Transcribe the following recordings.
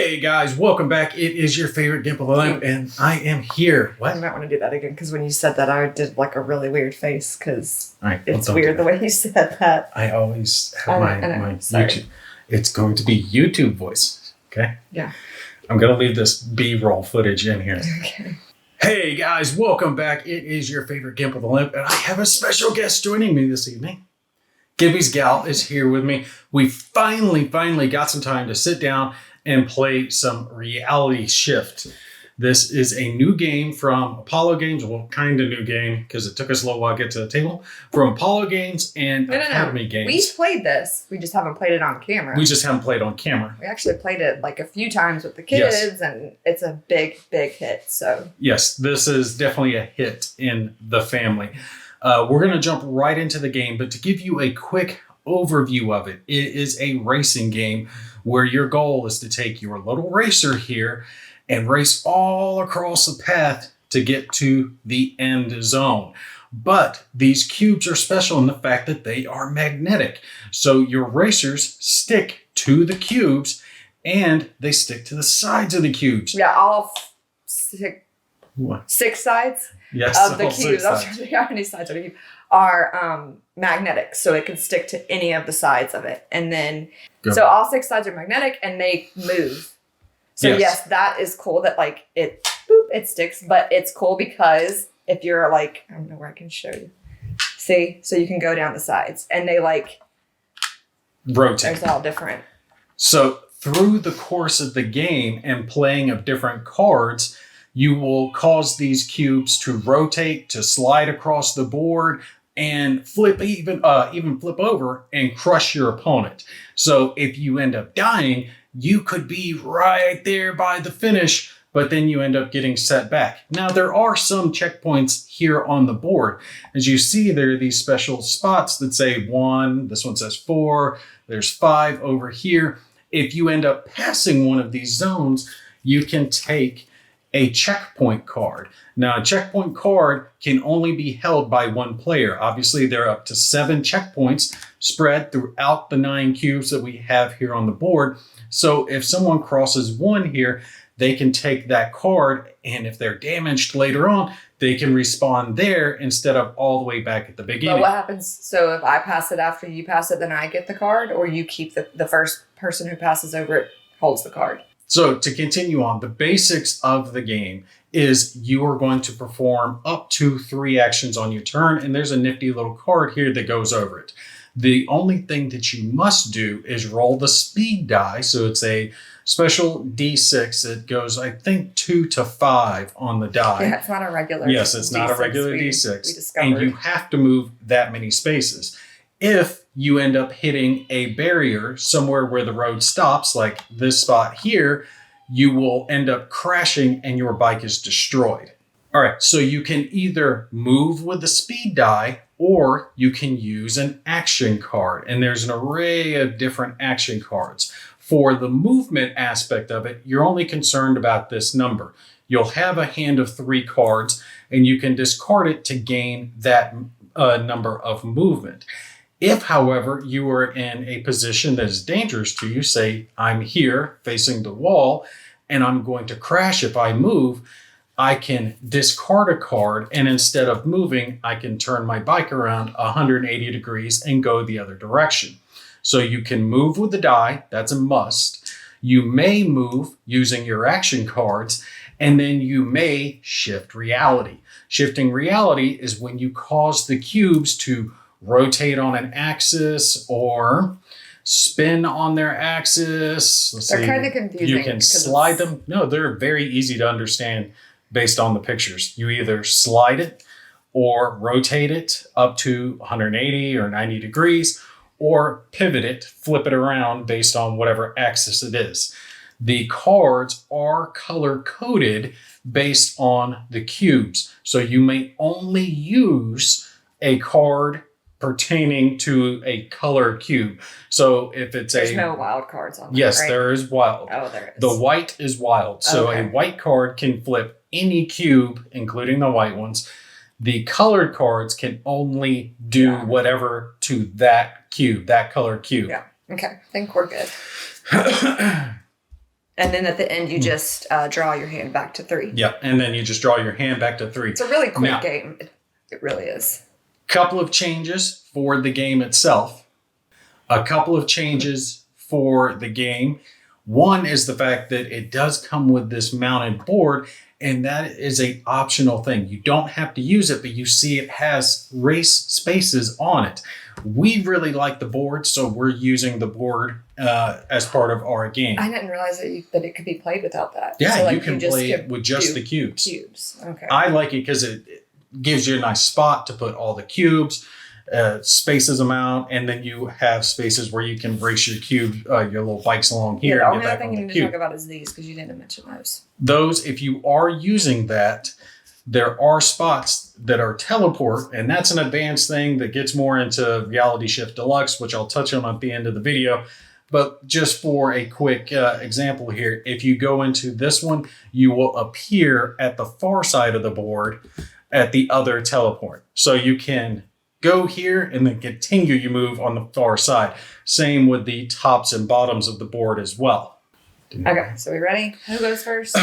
Hey guys, welcome back. It is your favorite Gimp of the Lamp, and I am here. What? I might want to do that again because when you said that, I did like a really weird face because it's well, weird the way you said that. I always have my Sorry. YouTube. It's going to be YouTube voice. Okay. Yeah. I'm gonna leave this B-roll footage in here. Okay. Hey guys, welcome back. It is your favorite Gimp of the Lamp, and I have a special guest joining me this evening. Gimpy's gal is here with me. We finally got some time to sit down and play some Reality Shift. This is a new game from Apollo Games. Well, kind of new game because it took us a little while to get to the table. From Apollo Games and Academy Games. We played this. We just haven't played it on camera. We just haven't played on camera. We actually played it like a few times with the kids, and it's a big hit. So yes, this is definitely a hit in the family. We're going to jump right into the game, but to give you a quick overview of it, it is a racing game where your goal is to take your little racer here and race all across the path to get to the end zone. But these cubes are special in the fact that they are magnetic. So your racers stick to the cubes and they stick to the sides of the cubes. yeah, all six sides of the cubes. I'm trying to figure out how many sides are the cube are magnetic, so it can stick to any of the sides of it. And then, so all six sides are magnetic and they move. So yes, that is cool that like it sticks, but it's cool because if you're like, I don't know where I can show you. See, so you can go down the sides and they like rotate. It's all different. So through the course of the game and playing of different cards, you will cause these cubes to rotate, to slide across the board, and flip even flip over and crush your opponent. So if you end up dying, you could be right there by the finish, but then you end up getting set back. Now, there are some checkpoints here on the board. As you see, there are these special spots that say 1, this one says 4, there's 5 over here. If you end up passing one of these zones, you can take a checkpoint card. Now, a checkpoint card can only be held by one player. Obviously, there are up to 7 checkpoints spread throughout the 9 cubes that we have here on the board. So if someone crosses one here, they can take that card, and if they're damaged later on, they can respawn there instead of all the way back at the beginning. But what happens? So if I pass it after you pass it, then I get the card, or you keep the first person who passes over it holds the card? So to continue on, the basics of the game is you are going to perform up to 3 actions on your turn, and there's a nifty little card here that goes over it. The only thing that you must do is roll the speed die. So it's a special D6 that goes, I think, 2 to 5 on the die. Yeah, it's not a regular. Yes, it's not a regular D6. We discovered. And you have to move that many spaces. If you end up hitting a barrier somewhere where the road stops, like this spot here, you will end up crashing and your bike is destroyed. All right, so you can either move with the speed die or you can use an action card. And there's an array of different action cards. For the movement aspect of it, you're only concerned about this number. You'll have a hand of 3 cards and you can discard it to gain that number of movement. If, however, you are in a position that is dangerous to you, say I'm here facing the wall and I'm going to crash if I move, I can discard a card, and instead of moving, I can turn my bike around 180 degrees and go the other direction. So you can move with the die, that's a must. You may move using your action cards, and then you may shift reality. Shifting reality is when you cause the cubes to rotate on an axis or spin on their axis. They're kind of confusing. You can slide them. No, they're very easy to understand based on the pictures. You either slide it or rotate it up to 180 or 90 degrees, or pivot it, flip it around based on whatever axis it is. The cards are color-coded based on the cubes. So you may only use a card pertaining to a color cube. So if it's There's no wild cards on that, yes, right? there is wild. Oh, there is. The white is wild. So a white card can flip any cube, including the white ones. The colored cards can only do whatever to that cube, that color cube. Yeah. Okay. I think we're good. And then at the end, you just draw your hand back to 3. Yep. And then you just draw your hand back to 3. It's a really quick game. It really is. Couple of changes for the game itself. A couple of changes for the game. One is the fact that it does come with this mounted board, and that is a optional thing. You don't have to use it, but you see it has race spaces on it. We really like the board, so we're using the board as part of our game. I didn't realize that it could be played without that. Yeah, so, like, you can play it with just the cubes. Okay. I like it because it gives you a nice spot to put all the cubes, spaces them out, and then you have spaces where you can race your cube, your little bikes along here. The and only other thing you need to talk about is these, because you didn't mention those. Those, if you are using that, there are spots that are teleport, and that's an advanced thing that gets more into Reality Shift Deluxe, which I'll touch on at the end of the video. But just for a quick example here, if you go into this one, you will appear at the far side of the board at the other teleport. So you can go here and then continue your move on the far side. Same with the tops and bottoms of the board as well. Okay, so we ready? Who goes first?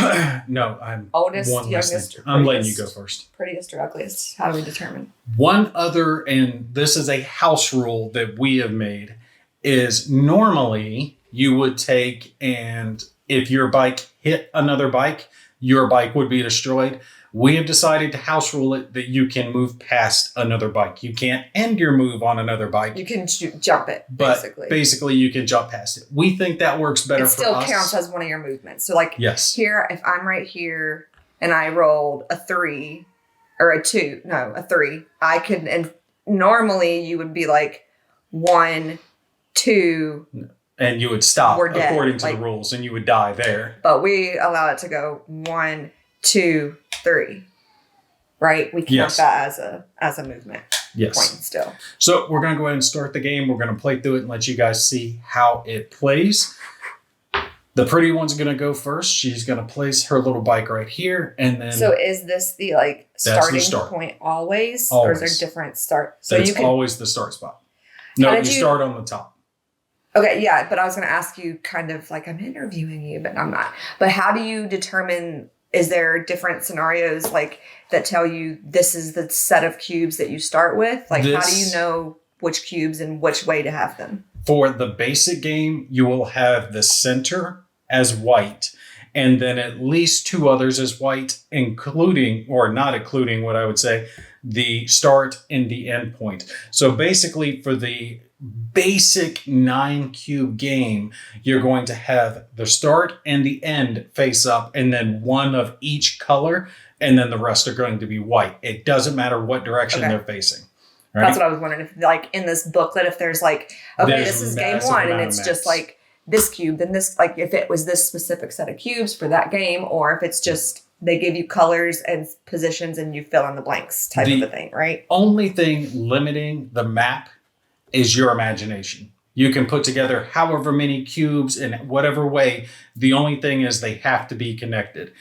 No, I'm oldest, one youngest, or I'm letting you go first. Prettiest or ugliest? How do we determine? One other, and this is a house rule that we have made, is normally you would take, and if your bike hit another bike, your bike would be destroyed. We have decided to house rule it that you can move past another bike. You can't end your move on another bike. You can jump it, but basically you can jump past it. We think that works better for us. It still counts as one of your movements. So like yes. Here, if I'm right here and I rolled a 3 or a 3, I could, and normally you would be like 1, 2. And you would stop according to the rules and you would die there. But we allow it to go 1, 2, 3, right? We count that as a movement point still. So we're going to go ahead and start the game. We're going to play through it and let you guys see how it plays. The pretty one's going to go first. She's going to place her little bike right here, and then. So is this the starting point always, or is there different start? So it's always the start spot. No, you start on the top. Okay, yeah, but I was going to ask you kind of like I'm interviewing you, but I'm not. But how do you determine? Is there different scenarios like that tell you this is the set of cubes that you start with? Like how do you know which cubes and which way to have them? For the basic game, you will have the center as white and then at least 2 others as white, including, or not including what I would say, the start and the end point. So basically for the basic 9 cube game, you're going to have the start and the end face up and then one of each color, and then the rest are going to be white. It doesn't matter what direction they're facing. Right? That's what I was wondering. If like in this booklet, if there's like, okay, this is game 1 and it's just like this cube, then this, like if it was this specific set of cubes for that game, or if it's just they give you colors and positions and you fill in the blanks type of a thing, right? Only thing limiting the map is your imagination. You can put together however many cubes in whatever way. The only thing is they have to be connected.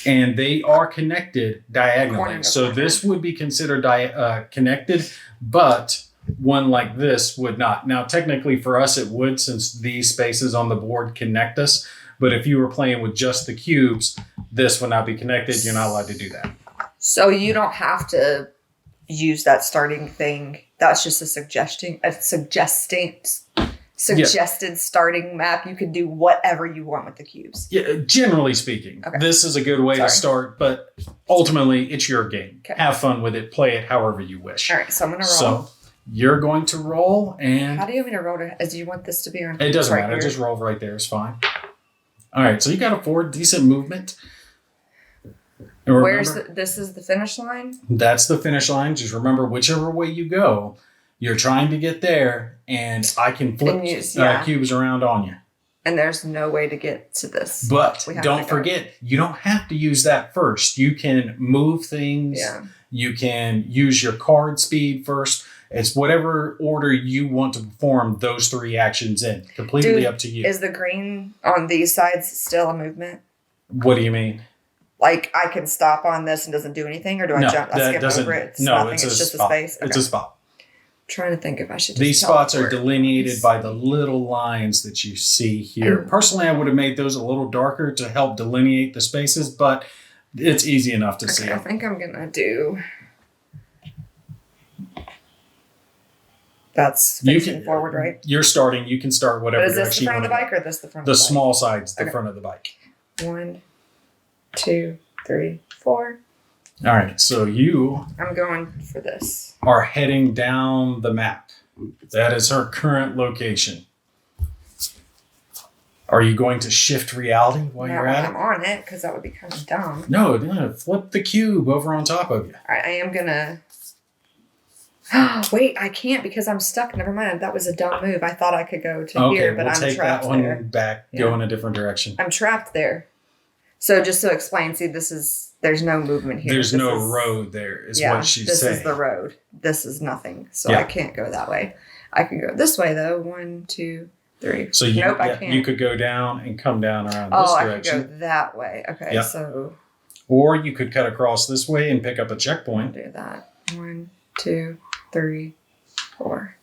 And they are connected diagonally. So this would be considered connected, but one like this would not. Now, technically for us, it would, since these spaces on the board connect us. But if you were playing with just the cubes, this would not be connected. You're not allowed to do that. So you don't have to use that starting thing. That's just a suggested starting map. You can do whatever you want with the cubes. Yeah, generally speaking, this is a good way to start, but ultimately it's your game. Okay. Have fun with it. Play it however you wish. All right, so I'm going to roll. So you're going to roll, and how do you want me to roll? Do you want this to be on? It doesn't matter. Here? Just roll right there. It's fine. All right, so you got a 4 decent movement. Where's this is the finish line? That's the finish line. Just remember, whichever way you go, you're trying to get there, and I can flip cubes around on you. And there's no way to get to this. But don't forget, you don't have to use that first. You can move things. Yeah. You can use your card speed first. It's whatever order you want to perform those 3 actions in. Completely up to you. Is the green on these sides still a movement? What do you mean? Like I can stop on this and doesn't do anything, or do I jump? I skip over it. It's nothing. It's just a space. Okay. It's a spot. trying to think if I should just These spots are delineated by the little lines that you see here. Personally, I would have made those a little darker to help delineate the spaces, but it's easy enough to see. I think I'm going to do... That's facing forward, right? You're starting. You can start whatever direction you want. Is this the front of the bike or this the front of the bike? The small side's the front of the bike. 1, 2, 3, 4. All right. So I'm going for this. Are heading down the map. That is her current location. Are you going to shift reality while you're at it? I'm on it because that would be kind of dumb. No, flip the cube over on top of you. All right, I am going to... Wait, I can't because I'm stuck. Never mind. That was a dumb move. I thought I could go to here, but I'm trapped there. Okay, we'll take that one back. Go in a different direction. I'm trapped there. So just to explain, see, there's no movement here. There's no road there, is what she's saying. This is the road. This is nothing. So I can't go that way. I can go this way, though. 1, 2, 3. So nope, I can't. You could go down and come down around this direction. I could go that way. Okay, so... Or you could cut across this way and pick up a checkpoint. I'll do that. 1, 2, 3, 4.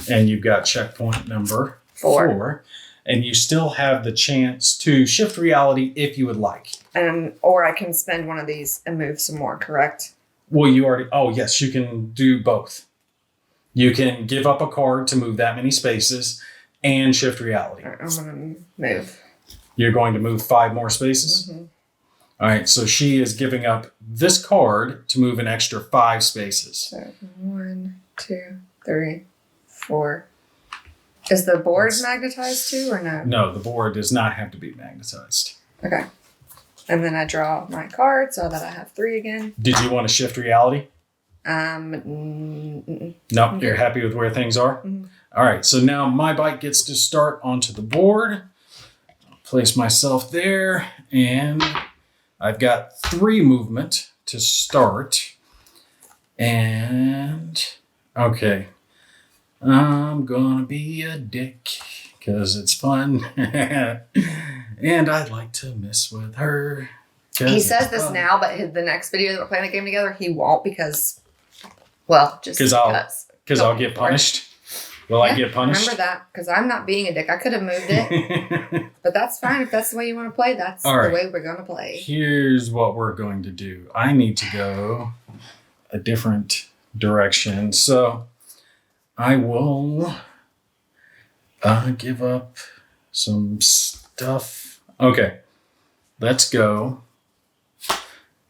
And you've got checkpoint number 4. And you still have the chance to shift reality if you would like. Or I can spend one of these and move some more, correct? Well, you already... Oh, yes, you can do both. You can give up a card to move that many spaces and shift reality. Right, I'm going to move. You're going to move 5 more spaces? Mm-hmm. All right, so she is giving up this card to move an extra 5 spaces. So 1, 2, 3, 4. Is the board magnetized too or no? No, the board does not have to be magnetized. Okay. And then I draw my card so that I have 3 again. Did you want to shift reality? No, you're happy with where things are? Mm-hmm. All right, so now my bike gets to start onto the board. I'll place myself there, and I've got 3 movement to start. And, okay, I'm going to be a dick because it's fun. And I'd like to mess with her. He says this now, but the next video that we're playing the game together, he won't because, well, just because. Because I'll get punished. Will I get punished? Remember that, because I'm not being a dick. I could have moved it, but that's fine. If that's the way you want to play, that's the way we're going to play. Here's what we're going to do. I need to go a different direction. So I will give up some stuff. Okay, let's go.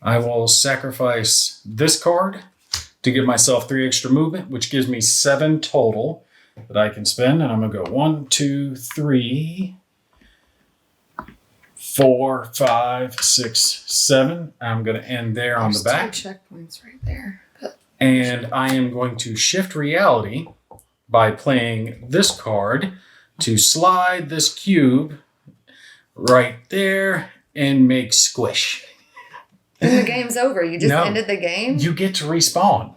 I will sacrifice this card to give myself 3 extra movement, which gives me 7 total that I can spend. And I'm going to go 1, 2, 3, 4, 5, 6, 7. I'm going to end there on the back. 2 checkpoints right there. And I am going to shift reality by playing this card to slide this cube right there and make squish. And the game's over. You just ended the game? You get to respawn.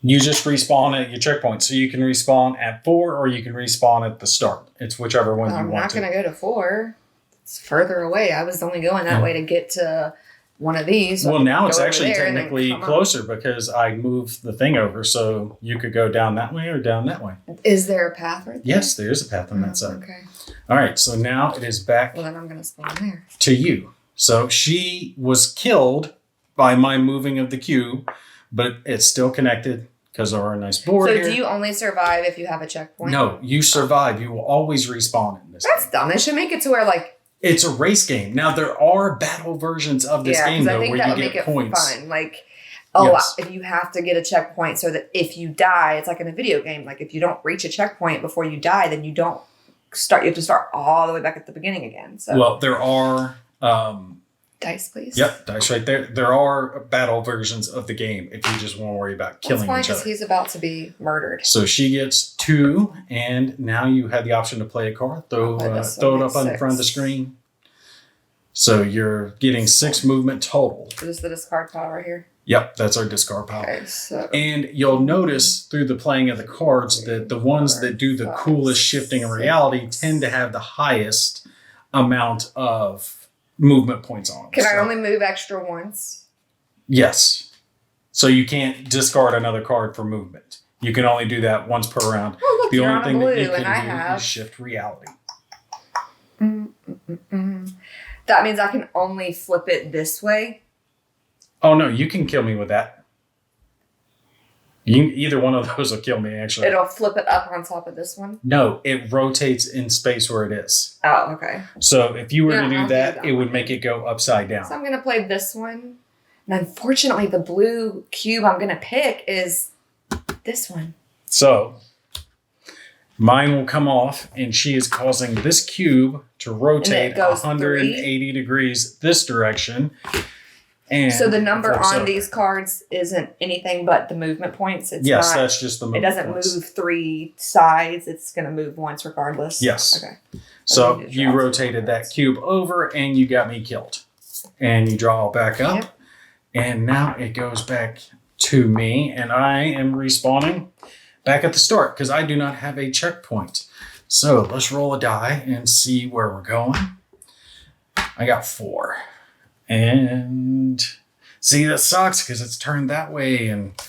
You just respawn at your checkpoint. So you can respawn at 4 or you can respawn at the start. It's whichever one you want to. I'm not going to go to 4. It's further away. I was only going that way to get to one of these. Well, now it's actually technically closer because I moved the thing over. So you could go down that way or down that way. Is there a path right there? Yes, there is a path on that side. Okay. All right. So now it is back then I'm going to spawn there. To you. So she was killed by my moving of the cube, but it's still connected because of our nice board here. So do you only survive if you have a checkpoint? No, you survive. You will always respawn in this game. That's dumb. They should make it to where, like... It's a race game. Now, there are battle versions of this game, though, where you get points. Fun. Like, if you have to get a checkpoint so that if you die, it's like in a video game. Like, if you don't reach a checkpoint before you die, then you don't start. You have to start all the way back at the beginning again. So. Well, there are... dice, please. Yep, dice right there. There are battle versions of the game if you just want to worry about killing each other. That's fine because he's about to be murdered. So she gets 2, and now you have the option to play a card. Throw it up on front of the screen. So you're getting 6 movement total. Is this the discard pile right here? Yep, that's our discard pile. Okay, so and you'll notice through the playing of the cards that the ones that do the coolest shifting in reality tend to have the highest amount of movement points on them. Can I only move extra once? Yes. So you can't discard another card for movement. You can only do that once per round. Oh, look, the you're only on thing blue, that you and I can do have... is shift reality. That means I can only flip it this way? Oh, no, you can kill me with that. Either one of those will kill me, actually. It'll flip it up on top of this one? No, it rotates in space where it is. Oh, okay. So if you were to do that, it would one. make it go upside down. So I'm going to play this one. And unfortunately, the blue cube I'm going to pick is this one. So mine will come off, and she is causing this cube to rotate 180 degrees this direction. And so the number on these cards isn't anything but the movement points. It's yes, that's just the movement points. It doesn't move 3 sides. It's going to move once regardless. Yes. Okay. So you rotated that cube over, and you got me killed. And you draw it back up. Yep. And now it goes back to me, and I am respawning back at the start because I do not have a checkpoint. So let's roll a die and see where we're going. I got 4. And see, that sucks because it's turned that way. And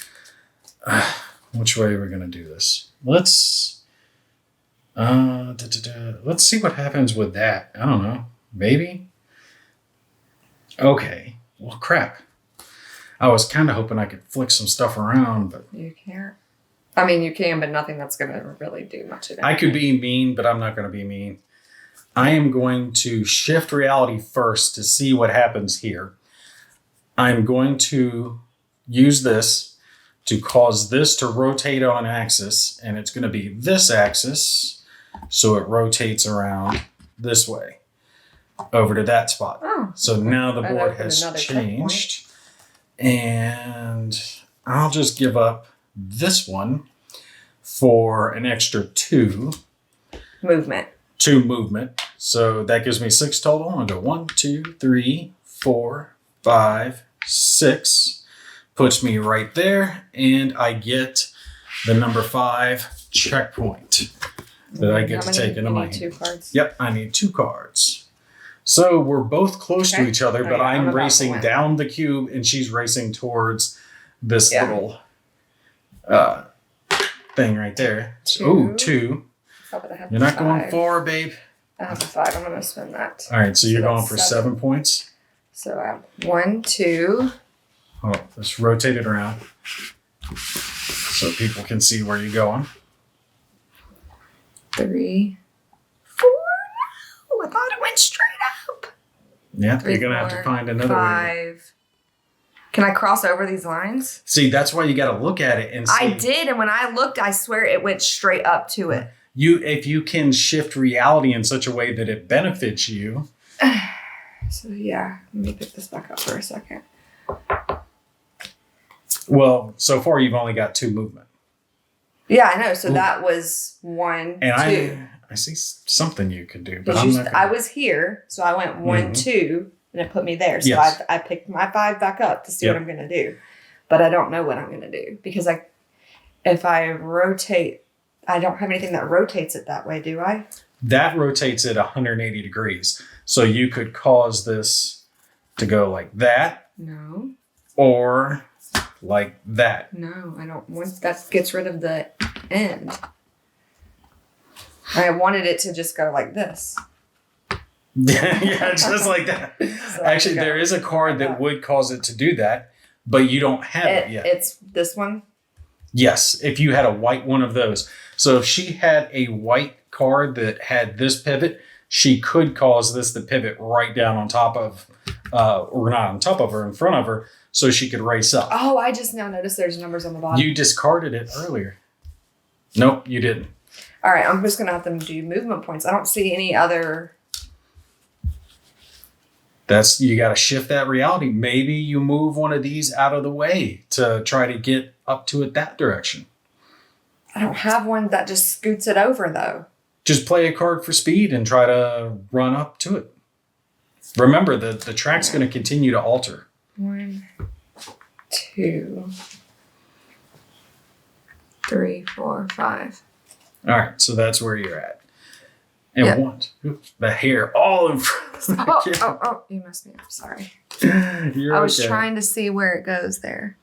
which way are we going to do this? Let's see what happens with that. I don't know. Maybe. Okay. Well, crap. I was kind of hoping I could flick some stuff around, but you can't. I mean, you can, but nothing that's going to really do much of it. I could be mean, but I'm not going to be mean. I am going to shift reality first to see what happens here. I'm going to use this to cause this to rotate on an axis, and it's going to be this axis, so it rotates around this way over to that spot. Oh. So now the board has changed, and I'll just give up this one for an extra 2 movement. 2 movement. So that gives me 6 total. I'll go 1, 2, 3, 4, 5, 6. Puts me right there. And I get the number 5 checkpoint that I get to take into my hand. 2 cards? Yep, I need 2 cards. So we're both close to each other, but I'm racing down the cube and she's racing towards this little thing right there. 2. Ooh, 2. You're not going 4, babe. I have a 5. I'm going to spend that. All right, so you're going for 7 points. So I have 1, 2. Oh, let's rotate it around so people can see where you're going. 3, 4. No, I thought it went straight up. Yeah, 3, you're going to have to find another 5. way. Can I cross over these lines? See, that's why you got to look at it and see. I did, and when I looked, I swear it went straight up to it. If you can shift reality in such a way that it benefits you. So yeah, let me pick this back up for a second. Well, so far you've only got 2 movement. Yeah, I know. So that was 1, and 2. I see something you could do, but I was here, so I went 1, 2, and it put me there. So I picked my 5 back up to see what I'm going to do, but I don't know what I'm going to do because if I rotate. I don't have anything that rotates it that way, do I? That rotates it 180 degrees. So you could cause this to go like that. No. Or like that. No, I don't want that. Gets rid of the end. I wanted it to just go like this. Yeah, just like that. So actually, there is a card that would cause it to do that, but you don't have it yet. It's this one? Yes, if you had a white one of those. So if she had a white card that had this pivot, she could cause this to pivot right down on top of, or not on top of her, in front of her, so she could race up. Oh, I just now noticed there's numbers on the bottom. You discarded it earlier. Nope, you didn't. All right, I'm just going to have them do movement points. I don't see any other... You got to shift that reality. Maybe you move one of these out of the way to try to get up to it that direction. I don't have one that just scoots it over, though. Just play a card for speed and try to run up to it. Remember, the track's going to continue to alter. 1, 2, 3, 4, 5. All right, so that's where you're at. And the hair all in front of the kid. Oh, you messed me up. Sorry. I was trying to see where it goes there.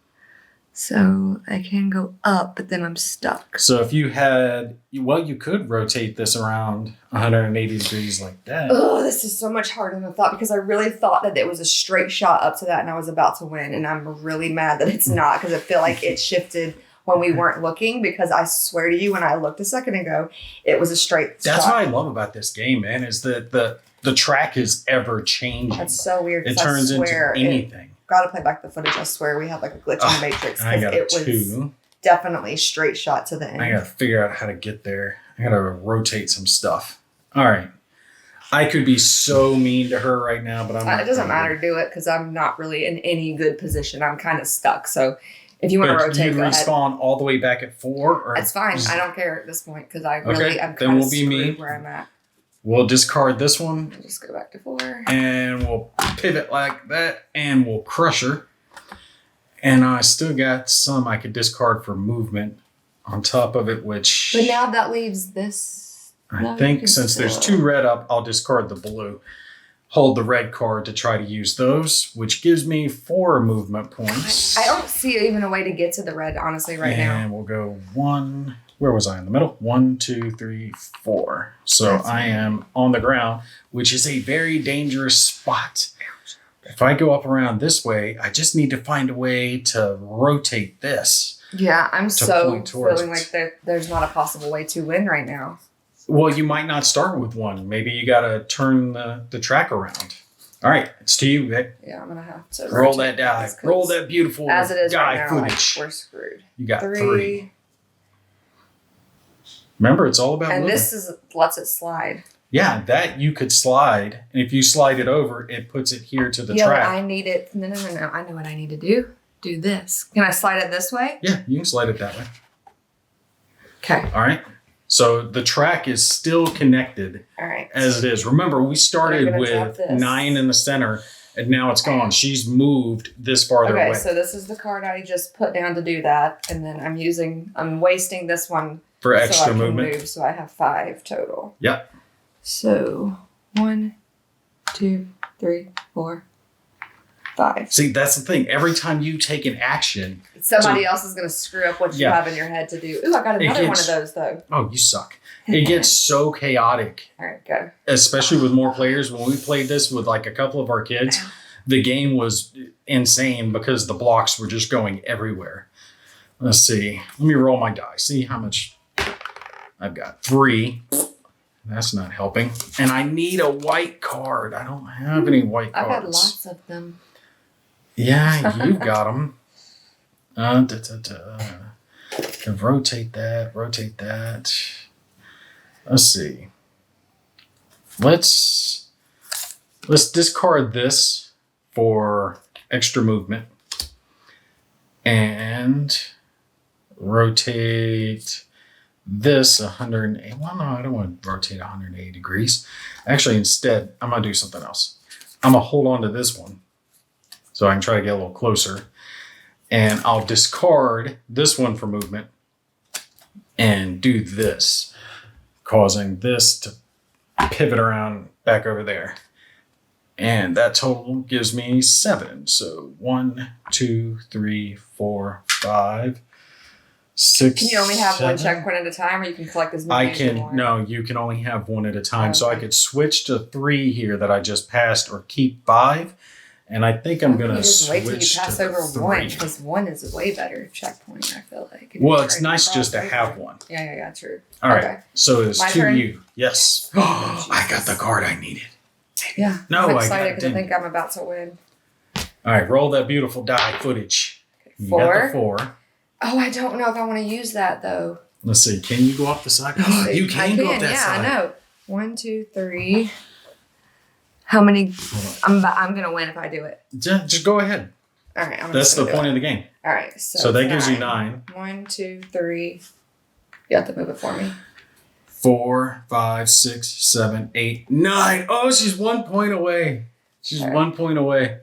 So I can go up, but then I'm stuck. So if you had, well, you could rotate this around 180 degrees like that. Oh, this is so much harder than I thought because I really thought that it was a straight shot up to that and I was about to win. And I'm really mad that it's not because I feel like it shifted when we weren't looking because I swear to you, when I looked a second ago, it was a straight That's shot. what I love about this game, man, is that the track is ever changing. That's so weird. It turns into anything. Gotta play back the footage. I swear we had like a glitch in the Matrix. I got it was definitely straight shot to the end. I gotta figure out how to get there. I gotta rotate some stuff. All right. I could be so mean to her right now, but I'm not. It doesn't matter to do it because I'm not really in any good position. I'm kind of stuck. So if you want to rotate, you respawn all the way back at 4? Or it's fine. I don't care at this point because I'm kind of screwed where I'm at. We'll discard this one. I'll just go back to 4. And we'll pivot like that, and we'll crush her. And I still got some I could discard for movement on top of it, which... But now that leaves this... I think since there's 2 red up, I'll discard the blue. Hold the red card to try to use those, which gives me 4 movement points. I don't see even a way to get to the red, honestly, right now. And we'll go 1... Where was I in the middle? 1, 2, 3, 4. So I am on the ground, which is a very dangerous spot. If I go up around this way, I just need to find a way to rotate this. Yeah, I'm so feeling like there's not a possible way to win right now. Well, you might not start with 1. Maybe you got to turn the track around. All right, it's to you, Vic. Yeah, I'm going to have to roll that die. Roll that beautiful as it is die right now, footage. Like, we're screwed. You got 3. Remember, it's all about and moving. This lets it slide. Yeah, that you could slide. And if you slide it over, it puts it here to the track. Yeah, I need it. No. I know what I need to do. Do this. Can I slide it this way? Yeah, you can slide it that way. Okay. All right. So the track is still connected as it is. Remember, we started with 9 in the center, and now it's gone. She's moved this farther away. Okay, so this is the card I just put down to do that. And then I'm wasting this one. For extra movement. So I have 5 total. Yep. So 1, 2, 3, 4, 5. See, that's the thing. Every time you take an action, somebody else is going to screw up what you have in your head to do. Ooh, I got another one of those though. Oh, you suck. It gets so chaotic. All right, go. Especially with more players. When we played this with like a couple of our kids, the game was insane because the blocks were just going everywhere. Let's see. Let me roll my die. See how much I've got. 3. That's not helping. And I need a white card. I don't have any white cards. I've got lots of them. Yeah, you've got them. Rotate that. Let's see. Let's discard this for extra movement. And rotate this 180. Well, no, I don't want to rotate 180 degrees. Actually, instead, I'm going to do something else. I'm going to hold on to this one so I can try to get a little closer. And I'll discard this one for movement and do this, causing this to pivot around back over there. And that total gives me 7. So 1, 2, 3, 4, 5, 6. Can you only have 7. one checkpoint at a time, or you can collect as many as you want? No, you can only have 1 at a time. Okay. So I could switch to 3 here that I just passed, or keep 5. And I think I'm going to switch to 3. Wait till you pass over 1, because 1 is a way better checkpoint, I feel like. Well, it's nice just to have 1. Yeah, true. All right, so it's my to turn? you. Yes. Oh, I got the card I needed. Yeah, no, I'm excited because I think I'm about to win. All right, roll that beautiful die footage. You 4. got the 4. Oh, I don't know if I want to use that, though. Let's see. Can you go off the side? You can go off that side. Yeah, I know. 1, 2, 3. How many? I'm gonna win if I do it. Just go ahead. All right. That's the point of the game. All right. So that gives you 9. 1, 2, 3. You have to move it for me. 4, 5, 6, 7, 8, 9. Oh, she's 1 point away. She's 1 point away.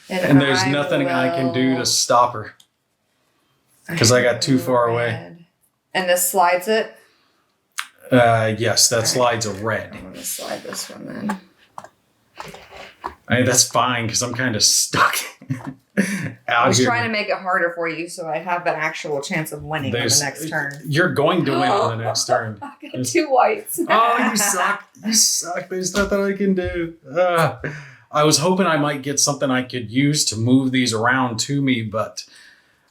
And there's nothing I can do to stop her because I got too far away. And this slides it? Yes, that slides a red. I'm gonna slide this one then. I mean, that's fine because I'm kind of stuck I was trying to make it harder for you so I have an actual chance of winning on the next turn. You're going to win on the next turn. I got 2 whites. Oh, you suck. You suck. There's nothing I can do. I was hoping I might get something I could use to move these around to me, but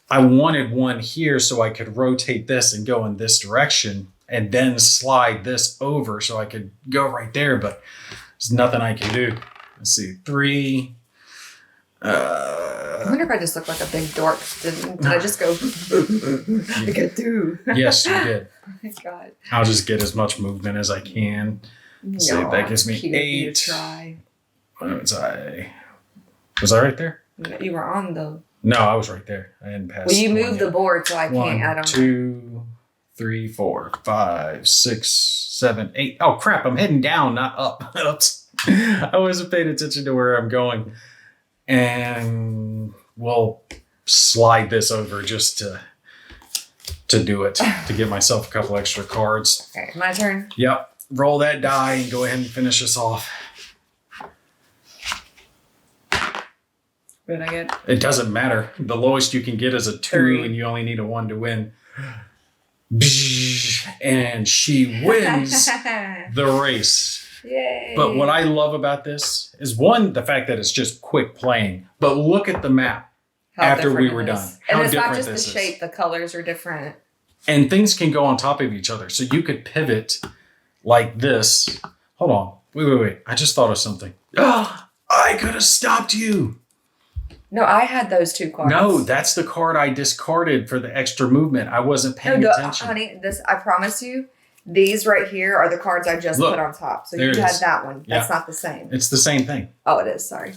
I wanted one here so I could rotate this and go in this direction and then slide this over so I could go right there, but there's nothing I can do. Let's see, 3. I wonder if I just look like a big dork. Did I just go? I get through. Yes, you did. Oh my God. I'll just get as much movement as I can. Let's see, that gives me 8. Try. Was I right there? You were on the. No, I was right there. I hadn't passed. Well, you moved the board, so I can't. 1, I don't 2, 3, 4, 5, 6, 7, 8. Oh crap! I'm heading down, not up. I wasn't paying attention to where I'm going, and we'll slide this over just to do it to get myself a couple extra cards. Okay, my turn. Yep. Roll that die and go ahead and finish us off. What did I get? It doesn't matter. The lowest you can get is a 2, 3. and you only need a 1 to win. And she wins the race. Yay. But what I love about this is, one, the fact that it's just quick playing. But look at the map after we were done. And it's not just the shape, the colors are different. And things can go on top of each other. So you could pivot like this. Hold on. Wait. I just thought of something. I could have stopped you. No, I had those 2 cards. No, that's the card I discarded for the extra movement. I wasn't paying attention. Honey, I promise you, these right here are the cards I just put on top. So you had that one. That's not the same. It's the same thing. Oh, it is. Sorry.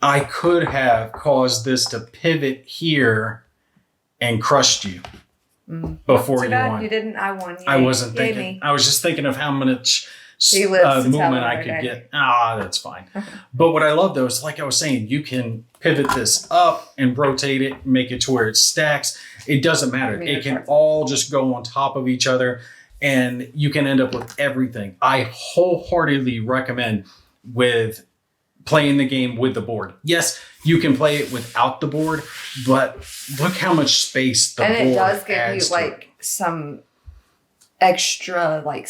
I could have caused this to pivot here and crushed you before you won. You didn't. I won. I wasn't thinking. I was just thinking of how much movement I could get. That's fine. But what I love though is, like I was saying, you can pivot this up and rotate it, make it to where it stacks. It doesn't matter. It can all just go on top of each other, and you can end up with everything. I wholeheartedly recommend with playing the game with the board. Yes, you can play it without the board, but look how much space the board adds. And it does give you like some extra like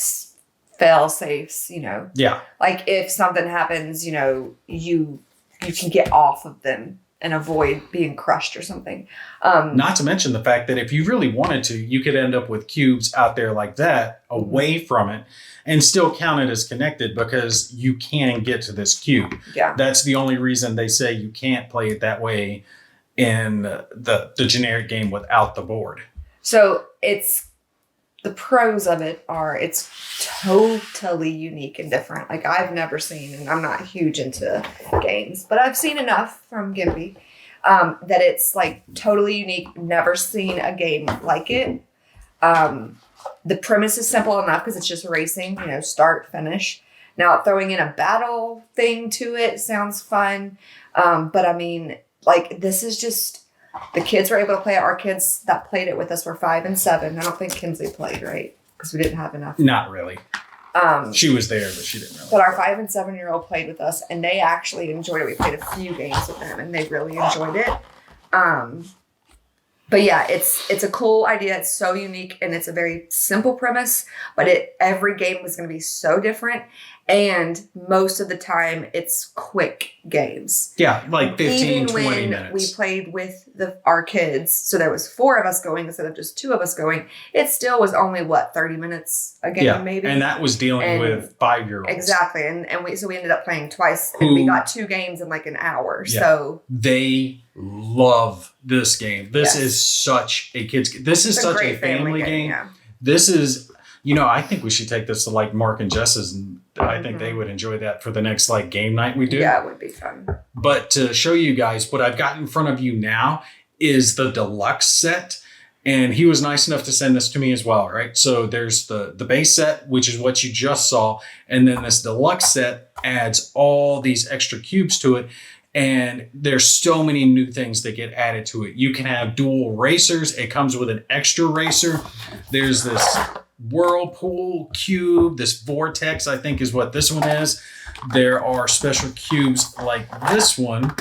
fail safes, you know. Yeah. Like if something happens, you know, you can get off of them and avoid being crushed or something. Not to mention the fact that if you really wanted to, you could end up with cubes out there like that, away from it, and still count it as connected because you can get to this cube. Yeah. That's the only reason they say you can't play it that way in the generic game without the board. So the pros of it are it's totally unique and different. Like I've never seen, and I'm not huge into games, but I've seen enough from Gimpy that it's like totally unique. Never seen a game like it. The premise is simple enough because it's just racing, you know, start, finish. Now throwing in a battle thing to it sounds fun. But I mean, like this is just, the kids were able to play it. Our kids that played it with us were 5 and 7. I don't think Kinsley played, right? Because we didn't have enough. Not really. She was there, but she didn't really. But our 5 and 7-year-old played with us, and they actually enjoyed it. We played a few games with them, and they really enjoyed it. But yeah, it's a cool idea. It's so unique, and it's a very simple premise. But every game was going to be so different, and most of the time, it's quick games. Yeah, like 15, 20 minutes. Even when we played with our kids, so there was 4 of us going instead of just 2 of us going, it still was only, 30 minutes a game, maybe? And that was dealing with 5-year-olds. Exactly. And we ended up playing twice, and we got 2 games in like an hour. Yeah. So they love this game. This is such a kid's game. This is such a family game. Yeah. This is, I think we should take this to like Mark and Jess's, and I think they would enjoy that for the next like game night we do. Yeah, it would be fun. But to show you guys, what I've got in front of you now is the Deluxe set. And he was nice enough to send this to me as well, right? So there's the base set, which is what you just saw. And then this Deluxe set adds all these extra cubes to it. And there's so many new things that get added to it. You can have dual racers. It comes with an extra racer. There's this whirlpool cube. This vortex, I think, is what this one is. There are special cubes like this one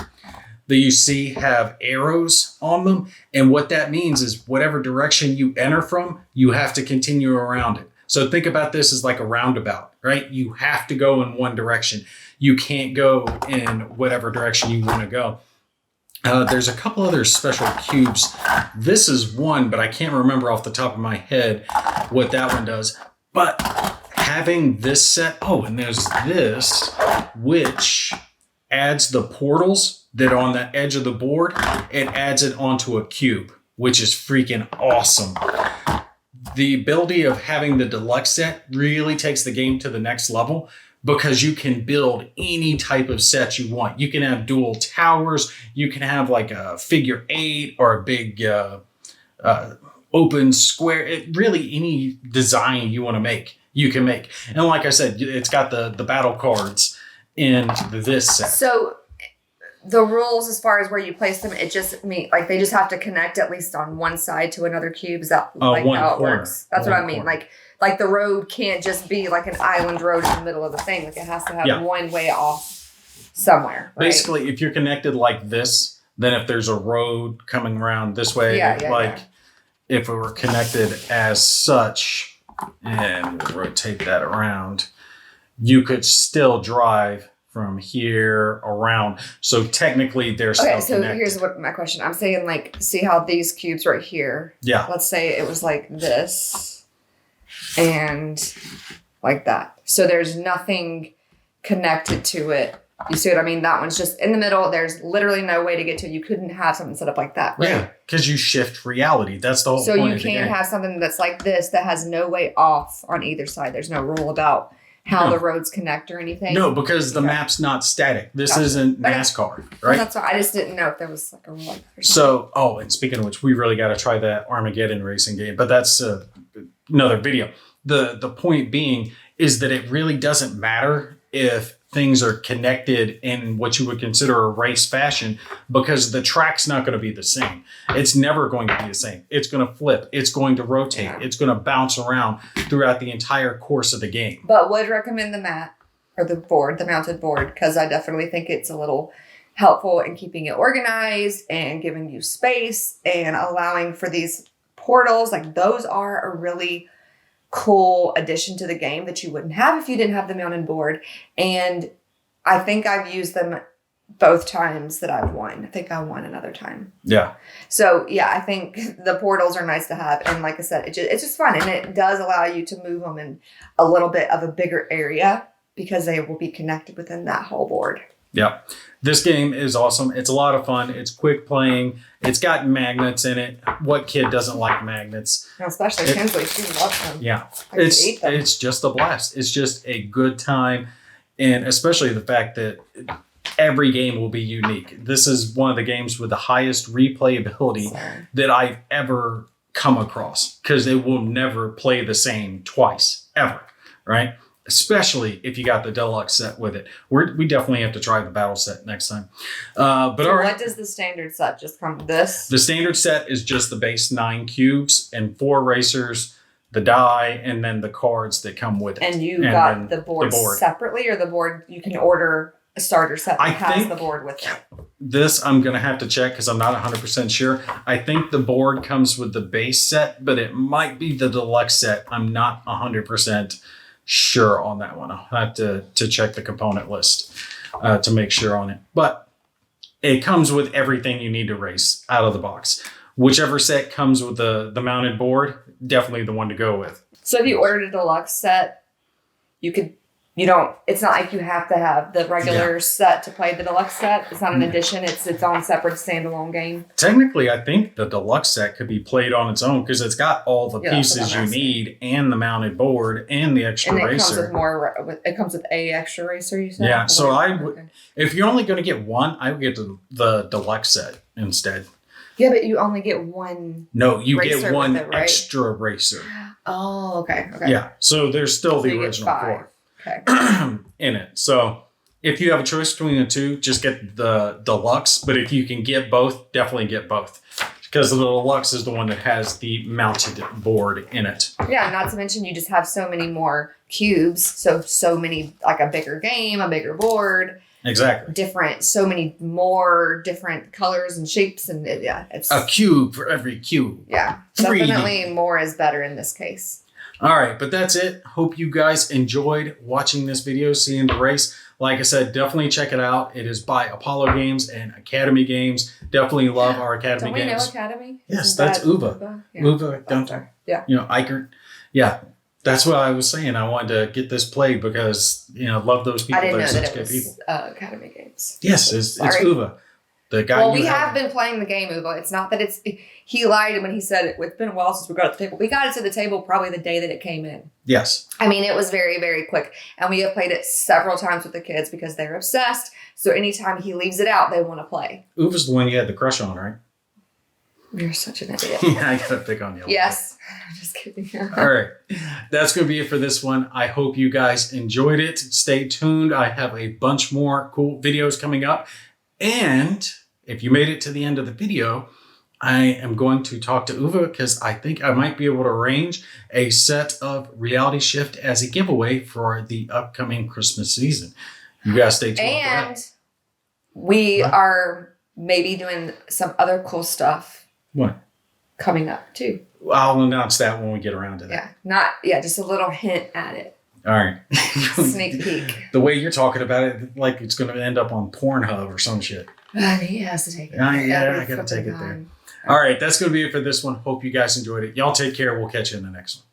that you see have arrows on them. And what that means is whatever direction you enter from, you have to continue around it. So think about this as like a roundabout, right? You have to go in one direction. You can't go in whatever direction you want to go. There's a couple other special cubes. This is one, but I can't remember off the top of my head what that one does. But having this set, and there's this, which adds the portals that are on the edge of the board. It adds it onto a cube, which is freaking awesome. The ability of having the deluxe set really takes the game to the next level, because you can build any type of set you want. You can have dual towers. You can have like a figure 8 or a big open square. Really, any design you want to make, you can make. And like I said, it's got the battle cards in this set. So the rules as far as where you place them, it just like they just have to connect at least on one side to another cube. Is that like how it works? That's what I mean. Like the road can't just be like an island road in the middle of the thing. Like it has to have one way off somewhere. Right? Basically, if you're connected like this, then if there's a road coming around this way, if it were connected as such, and we'll rotate that around, you could still drive from here around. So technically they're still connected. Okay, so here's what my question. I'm saying, like, see how these cubes right here? Yeah. Let's say it was like this and like that. So there's nothing connected to it. You see what I mean? That one's just in the middle. There's literally no way to get to it. You couldn't have something set up like that, right? Yeah, because you shift reality. That's the whole point of the game. So you can't have something that's like this that has no way off on either side. There's no rule about how the roads connect or anything? No, because the map's not static. This isn't NASCAR, right? Well, that's why I just didn't know if there was like a rule. So, and speaking of which, we really got to try that Armageddon racing game, but that's another video. The point being is that it really doesn't matter if things are connected in what you would consider a race fashion, because the track's not going to be the same. It's never going to be the same. It's going to flip. It's going to rotate. Yeah. It's going to bounce around throughout the entire course of the game. But would recommend the mat or the board, the mounted board, because I definitely think it's a little helpful in keeping it organized and giving you space and allowing for these portals. Like those are a really cool addition to the game that you wouldn't have if you didn't have the mounted board. And I think I've used them both times that I've won. I think I won another time. Yeah. So yeah, I think the portals are nice to have. And like I said, it's just fun. And it does allow you to move them in a little bit of a bigger area because they will be connected within that whole board. Yeah. This game is awesome. It's a lot of fun. It's quick playing. It's got magnets in it. What kid doesn't like magnets? Especially Kinsley. She loves them. Yeah. It's just a blast. It's just a good time. And especially the fact that every game will be unique. This is one of the games with the highest replayability that I've ever come across, because it will never play the same twice, ever. Right? Especially if you got the deluxe set with it. We definitely have to try the battle set next time. But so what does the standard set just come with this? The standard set is just the base 9 cubes and 4 racers, the die, and then the cards that come with it. And you got the board separately, or the board you can order a starter set that has the board with it? This I'm going to have to check because I'm not 100% sure. I think the board comes with the base set, but it might be the deluxe set. I'm not 100% sure on that one. I'll have to check the component list to make sure on it. But it comes with everything you need to race out of the box. Whichever set comes with the mounted board, definitely the one to go with. So if you ordered a deluxe set, it's not like you have to have the regular set to play the deluxe set. It's not an addition. It's its own separate standalone game. Technically, I think the deluxe set could be played on its own because it's got all the pieces you need and the mounted board and the extra racer. It comes with a extra racer, you said? Yeah, so if you're only going to get one, I would get the deluxe set instead. Yeah, but you only get one. No, you get one extra racer. Oh, okay. Yeah, so there's still the original 4. Okay. in it. So if you have a choice between the two, just get the deluxe. But if you can get both, definitely get both, Because the Deluxe is the one that has the mounted board in it. Yeah, not to mention you just have so many more cubes. So many, like a bigger game, a bigger board. Exactly. So many more different colors and shapes. And it's a cube for every cube. Yeah, 3D. Definitely more is better in this case. All right, but that's it. Hope you guys enjoyed watching this video, seeing the race. Like I said, definitely check it out. It is by Apollo Games and Academy Games. Definitely love our Academy games. Don't we know Academy? Yes, that's Uva. Yeah. Uva, don't yeah. Eichert. Yeah, that's what I was saying. I wanted to get this played because, love those people. I didn't They're know such that it good was people. Academy Games. Yes, it's Uva. The guy. Well, we have been playing the game, Uva. It's not that he lied when he said it. It's been a while since we got it to the table. We got it to the table probably the day that it came in. Yes. I mean, it was very, very quick. And we have played it several times with the kids because they're obsessed. So anytime he leaves it out, they want to play. Uva's the one you had the crush on, right? You're such an idiot. Yeah, I got to pick on you. Yes. I'm just kidding. All right. That's going to be it for this one. I hope you guys enjoyed it. Stay tuned. I have a bunch more cool videos coming up. And if you made it to the end of the video, I am going to talk to Uva because I think I might be able to arrange a set of Reality Shift as a giveaway for the upcoming Christmas season. You guys stay tuned. And we are maybe doing some other cool stuff. What? Coming up too. I'll announce that when we get around to that. Yeah, just a little hint at it. All right. Sneak peek. The way you're talking about it, like it's going to end up on Pornhub or some shit. He has to take it. Yeah, I got to take it there. All right, that's going to be it for this one. Hope you guys enjoyed it. Y'all take care. We'll catch you in the next one.